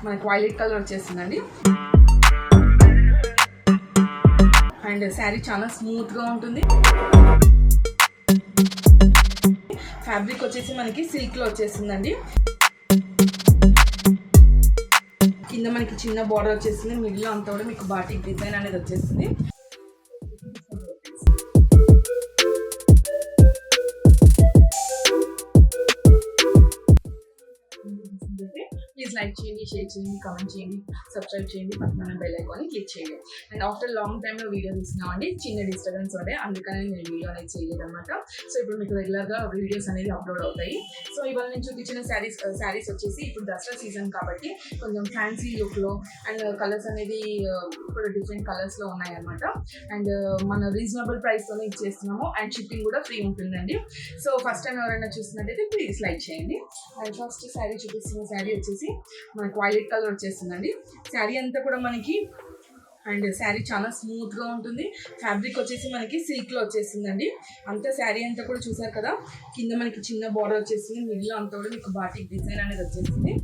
మనకి violet colour వచ్చేస్తుందండి. And sari చాలా స్మూత్గా ఉంటుంది. ఫ్యాబ్రిక్ వచ్చేసి మనకి సిల్క్లో వచ్చేస్తుందండి. కింద మనకి చిన్న బార్డర్ వచ్చేస్తుంది, మిడిల్లో అంతా కూడా మీకు బాటిక్ డిజైన్ అనేది వచ్చేస్తుంది. ప్లీజ్ లైక్ చేయండి, షేర్ చేయండి, కామెంట్ చేయండి, సబ్స్క్రైబ్ చేయండి, పక్కన బెల్ ఐకాన్ని క్లిక్ చేయండి. అండ్ ఆఫ్టర్ లాంగ్ టైంలో వీడియో తీస్తున్నామండి. చిన్న డిస్టర్బెన్స్ ఉండే, అందుకని నేను వీడియో అనేది చేయలేదు అనమాట. సో ఇప్పుడు మీకు రెగ్యులర్గా వీడియోస్ అనేది అప్లోడ్ అవుతాయి. సో ఇవాళ నేను చూపించిన శారీస్ వచ్చేసి ఇప్పుడు దసరా సీజన్ కాబట్టి కొంచెం ఫ్యాన్సీ లుక్లో అండ్ కలర్స్ అనేది ఇప్పుడు డిఫరెంట్ కలర్స్లో ఉన్నాయన్నమాట. అండ్ మన రీజనబుల్ ప్రైస్తోనే ఇచ్చేస్తున్నాము అండ్ షిప్పింగ్ కూడా ఫ్రీ ఉంటుందండి. సో ఫస్ట్ టైం ఎవరైనా చూస్తున్నట్టయితే ప్లీజ్ లైక్ చేయండి. అండ్ ఫస్ట్ శారీ చూపిస్తున్న శారీ వచ్చేసి మనకి వైలెట్ కలర్ వచ్చేస్తుందండి. శారీ అంతా కూడా మనకి అండ్ శారీ చాలా స్మూత్గా ఉంటుంది. ఫ్యాబ్రిక్ వచ్చేసి మనకి సిల్క్లో వచ్చేస్తుందండి. అంతా శారీ అంతా కూడా చూసారు కదా, కింద మనకి చిన్న బార్డర్ వచ్చేస్తుంది, మిడిల్లో అంతా కూడా మీకు బాటిక్ డిజైన్ అనేది వచ్చేస్తుంది.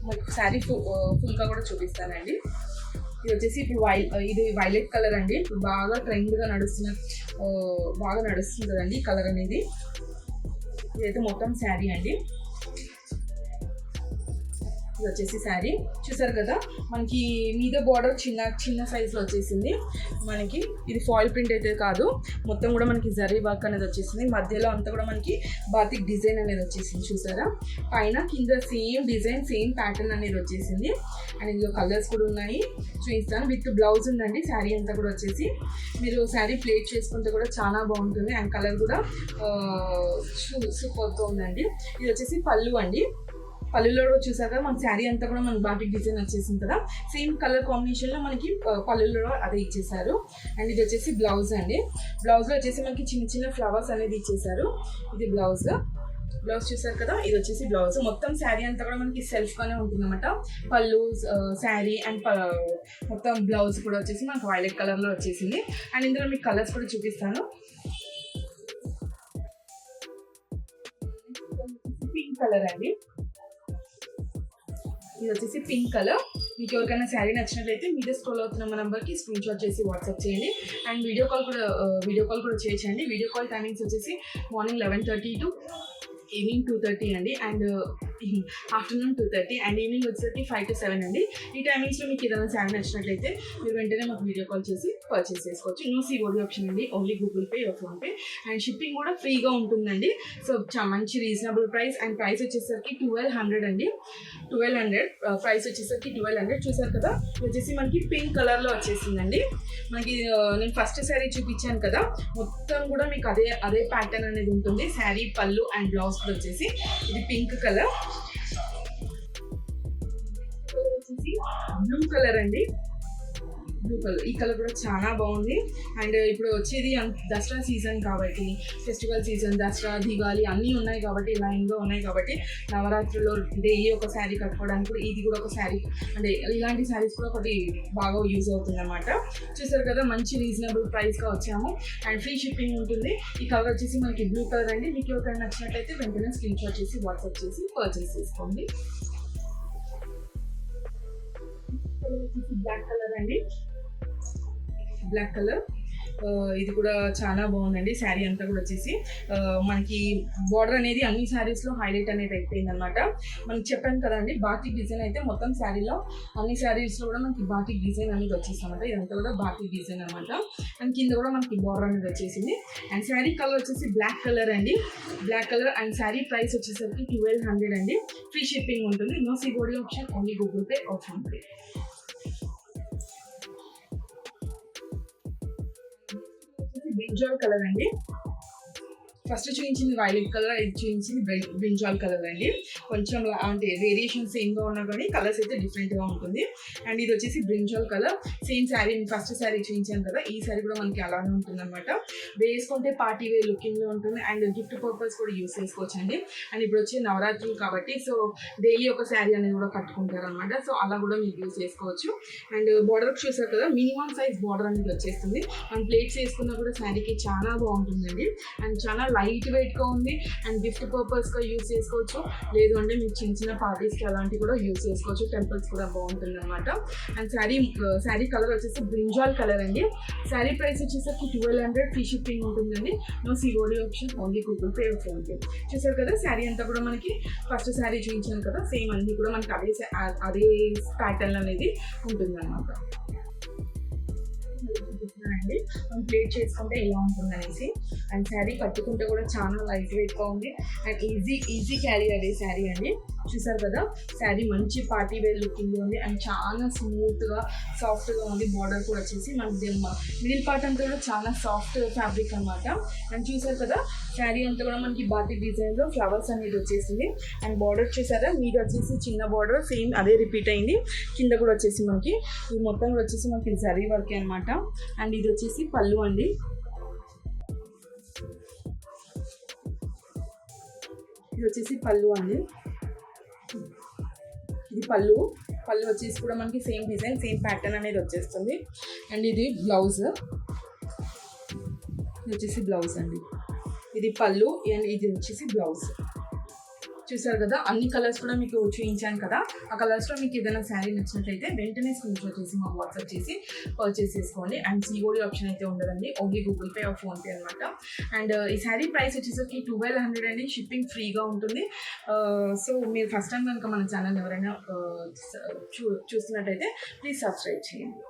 మనకి శారీ ఫుల్గా కూడా చూపిస్తానండి. ఇది వచ్చేసి ఇప్పుడు ఇది వైలెట్ కలర్ అండి. ఇప్పుడు బాగా ట్రెండ్గా బాగా నడుస్తుంది కదండి కలర్ అనేది. ఇదైతే మొత్తం శారీ అండి. ఇది వచ్చేసి శారీ చూసారు కదా, మనకి మీద బార్డర్ చిన్న సైజులో వచ్చేసింది. మనకి ఇది ఫాయిల్ ప్రింట్ అయితే కాదు, మొత్తం కూడా మనకి జరీ వర్క్ అనేది వచ్చేసింది. మధ్యలో అంతా కూడా మనకి బాతిక్ డిజైన్ అనేది వచ్చేసింది చూసారా. పైన కింద సేమ్ డిజైన్ సేమ్ ప్యాటర్న్ అనేది వచ్చేసింది. అండ్ ఇందులో కలర్స్ కూడా ఉన్నాయి, చూపిస్తాను. విత్ బ్లౌజ్ ఉందండి. శారీ అంతా కూడా వచ్చేసి మీరు శారీ ప్లేట్ చేసుకుంటే కూడా చాలా బాగుంటుంది. అండ్ కలర్ కూడా సూపర్తో ఉందండి. ఇది వచ్చేసి పళ్ళు అండి. పళ్ళులో కూడా చూసారు కదా, మన శారీ అంతా కూడా మనకి బాటిక్ డిజైన్ వచ్చేసింది కదా, సేమ్ కలర్ కాంబినేషన్లో మనకి పళ్ళులో అదే ఇచ్చేసారు. అండ్ ఇది వచ్చేసి బ్లౌజ్ అండి. బ్లౌజ్లో వచ్చేసి మనకి చిన్న ఫ్లవర్స్ అనేది ఇచ్చేసారు. ఇది బ్లౌజ్ చూసారు కదా, ఇది వచ్చేసి బ్లౌజ్. మొత్తం శారీ అంతా కూడా మనకి సెల్ఫ్గానే ఉంటుంది అనమాట. పళ్ళు, శారీ అండ్ మొత్తం బ్లౌజ్ కూడా వచ్చేసి మనకి వైలెట్ కలర్లో వచ్చేసింది. అండ్ ఇందులో మీకు కలర్స్ కూడా చూపిస్తాను. పింక్ కలర్ అండి. ఇది వచ్చేసి పింక్ కలర్. మీకు ఎవరికైనా శారీ నచ్చినట్లయితే మీదే స్క్రోల్ అవుతున్న మా నెంబర్కి స్క్రీన్ షాట్ చేసి వాట్సాప్ చేయండి. అండ్ వీడియో కాల్ కూడా చేయొచ్చండి. వీడియో కాల్ టైమింగ్స్ వచ్చేసి మార్నింగ్ 11:30 to ఈవినింగ్ 2:30 అండి. అండ్ ఆఫ్టర్నూన్ 2:30 అండ్ ఈవినింగ్ వచ్చేసరికి 5 to 7 అండి. ఈ టైమింగ్స్లో మీకు ఏదైనా శారీ నచ్చినట్లయితే మీరు వెంటనే మాకు వీడియో కాల్ చేసి పర్చేస్ చేసుకోవచ్చు. నో COD ఆప్షన్ అండి, only Google Pay are PhonePe. And shipping కూడా ఫ్రీగా ఉంటుందండి. సో మంచి రీజనబుల్ ప్రైస్. అండ్ ప్రైస్ వచ్చేసరికి 1200 అండి. 1200 ప్రైస్ వచ్చేసరికి 1200. చూసారు కదా, వచ్చేసి మనకి పింక్ కలర్లో వచ్చేసిందండి. మనకి నేను ఫస్ట్ శారీ చూపించాను కదా, మొత్తం కూడా మీకు అదే ప్యాటర్న్ అనేది ఉంటుంది. శారీ, పళ్ళు అండ్ బ్లౌజ్ కూడా వచ్చేసి ఇది పింక్ కలర్. వచ్చేసి బ్లూ కలర్ అండి. బ్లూ కలర్, ఈ కలర్ కూడా చాలా బాగుంది. అండ్ ఇప్పుడు వచ్చేది దసరా సీజన్ కాబట్టి, ఫెస్టివల్ సీజన్, దసరా, దివాళీ అన్నీ ఉన్నాయి కాబట్టి, లైన్గా ఉన్నాయి కాబట్టి నవరాత్రుల్లో డైలీ ఒక శారీ కట్టుకోవడానికి కూడా ఇది కూడా ఒక శారీ, అంటే ఇలాంటి శారీస్ కూడా ఒకటి బాగా యూజ్ అవుతుంది అన్నమాట. చూసారు కదా, మంచి రీజనబుల్ ప్రైస్గా వచ్చాము అండ్ ఫ్రీ షిప్పింగ్ ఉంటుంది. ఈ కలర్ వచ్చేసి మనకి బ్లూ కలర్ అండి. మీకు ఎవరికైనా నచ్చినట్లయితే వెంటనే స్క్రీన్ షాట్ చేసి వాట్సాప్ చేసి పర్చేస్ చేసుకోండి. బ్లాక్ కలర్ అండి. బ్లాక్ కలర్, ఇది కూడా చాలా బాగుందండి. శారీ అంతా కూడా వచ్చేసి మనకి బార్డర్ అనేది అన్ని శారీస్లో హైలైట్ అనేది అయిపోయింది అనమాట. మనకి చెప్పాను కదండి, బాటిక్ డిజైన్ అయితే మొత్తం శారీలో అన్ని శారీస్లో కూడా మనకి బాటిక్ డిజైన్ అనేది వచ్చేసిందన్నమాట. ఇదంతా కూడా బాటిక్ డిజైన్ అనమాట. అండ్ కింద కూడా మనకి బార్డర్ అనేది వచ్చేసింది. అండ్ శారీ కలర్ వచ్చేసి బ్లాక్ కలర్ అండి. Black colour. And sari price వచ్చేసరికి 1200 అండి. ఫ్రీ షిప్పింగ్ ఉంటుంది. No COD option, only Google Pay or PhonePe. Brinjal colour అండి. ఫస్ట్ చూపించింది వైలెట్ కలర్, ఇది చూపించింది బ్రింజాల్ కలర్ అండి. కొంచెం అంటే వేరియేషన్ సేమ్గా ఉన్నా కానీ కలర్స్ అయితే డిఫరెంట్గా ఉంటుంది. అండ్ ఇది వచ్చేసి brinjal colour. Same sari, first sari చూపించాను కదా, ఈ శారీ కూడా మనకి అలానే ఉంటుంది అనమాట. వేసుకుంటే పార్టీ వేర్ లుకింగ్లో ఉంటుంది అండ్ గిఫ్ట్ పర్పస్ కూడా యూస్ చేసుకోవచ్చు అండి. అండ్ ఇప్పుడు వచ్చి నవరాత్రులు కాబట్టి సో డైలీ ఒక శారీ అనేది కూడా కట్టుకుంటారు అనమాట. సో అలా కూడా మీరు యూస్ చేసుకోవచ్చు. అండ్ బార్డర్ చూసారు కదా, మినిమం సైజ్ బార్డర్ అనేది వచ్చేస్తుంది. అండ్ ప్లేట్స్ వేసుకున్నా కూడా శారీకి చాలా బాగుంటుందండి. అండ్ చాలా లైట్ వెయిట్గా ఉంది అండ్ గిఫ్ట్ పర్పస్గా యూస్ చేసుకోవచ్చు. లేదు అంటే మీరు చిన్న చిన్న పార్టీస్కి అలాంటివి కూడా యూస్ చేసుకోవచ్చు. టెంపుల్స్ కూడా బాగుంటుంది అనమాట. అండ్ శారీ కలర్ వచ్చేసి బ్రింజాల్ కలర్ అండి. శారీ ప్రైస్ వచ్చేసరికి 1200, ఫ్రీ షిప్పింగ్ ఉంటుందండి. No COD option, only Google Pay, PhonePe. చూసారు కదా శారీ అంతా కూడా మనకి ఫస్ట్ శారీ చూపించాను కదా, సేమ్ అన్నీ కూడా మనకి అదే ప్యాటర్న్ అనేది ఉంటుంది అనమాట అండి. మనం ప్లేట్ చేసుకుంటే ఎలా ఉంటుంది అనేసి. అండ్ శారీ కట్టుకుంటే కూడా చాలా లైట్ వెయిట్గా ఉంది అండ్ ఈజీ క్యారీ అయ్యే శారీ అండి. చూసారు కదా శారీ మంచి పార్టీ వేర్ లుకింగ్ ఉంది అండ్ చాలా స్మూత్గా సాఫ్ట్గా ఉంది. బార్డర్ కూడా వచ్చేసి మనకి మిడిల్ పార్ట్ అంతా కూడా చాలా సాఫ్ట్ ఫ్యాబ్రిక్ అనమాట. అండ్ చూసారు కదా శారీ అంతా కూడా మనకి బాటిక్ డిజైన్లో ఫ్లవర్స్ అనేది వచ్చేసింది. అండ్ బార్డర్ చూసారా మీద వచ్చేసి చిన్న బార్డర్ సేమ్ అదే రిపీట్ అయింది. కింద కూడా వచ్చేసి మనకి ఇది మొత్తం కూడా వచ్చేసి మనకి జరీ వర్క్ అనమాట. అండ్ ఇది వచ్చేసి పళ్ళు అండి. ఇది వచ్చేసి పళ్ళు అండి. ఇది పళ్ళు వచ్చేసి కూడా మనకి సేమ్ డిజైన్ సేమ్ ప్యాటర్న్ అనేది వచ్చేస్తుంది. అండ్ ఇది బ్లౌజ్, ఇది వచ్చేసి బ్లౌజ్ అండి. ఇది పళ్ళు అండ్ ఇది వచ్చేసి బ్లౌజ్. చూసారు కదా అన్ని కలర్స్ కూడా మీకు చూపించాను కదా. ఆ కలర్స్లో మీకు ఏదైనా శారీ నచ్చినట్లయితే వెంటనే స్క్రీన్ షాట్ చేసి మాకు వాట్సాప్ చేసి పర్చేస్ చేసుకోండి. అండ్ సిఓడి ఆప్షన్ అయితే ఉండదండి, only Google Pay are PhonePe అనమాట. అండ్ ఈ శారీ ప్రైస్ వచ్చేసరికి 1200 అండి. షిప్పింగ్ ఫ్రీగా ఉంటుంది. సో మీరు ఫస్ట్ టైం కనుక మన ఛానల్ ఎవరైనా చూస్తున్నట్టయితే ప్లీజ్ సబ్స్క్రైబ్ చేయండి.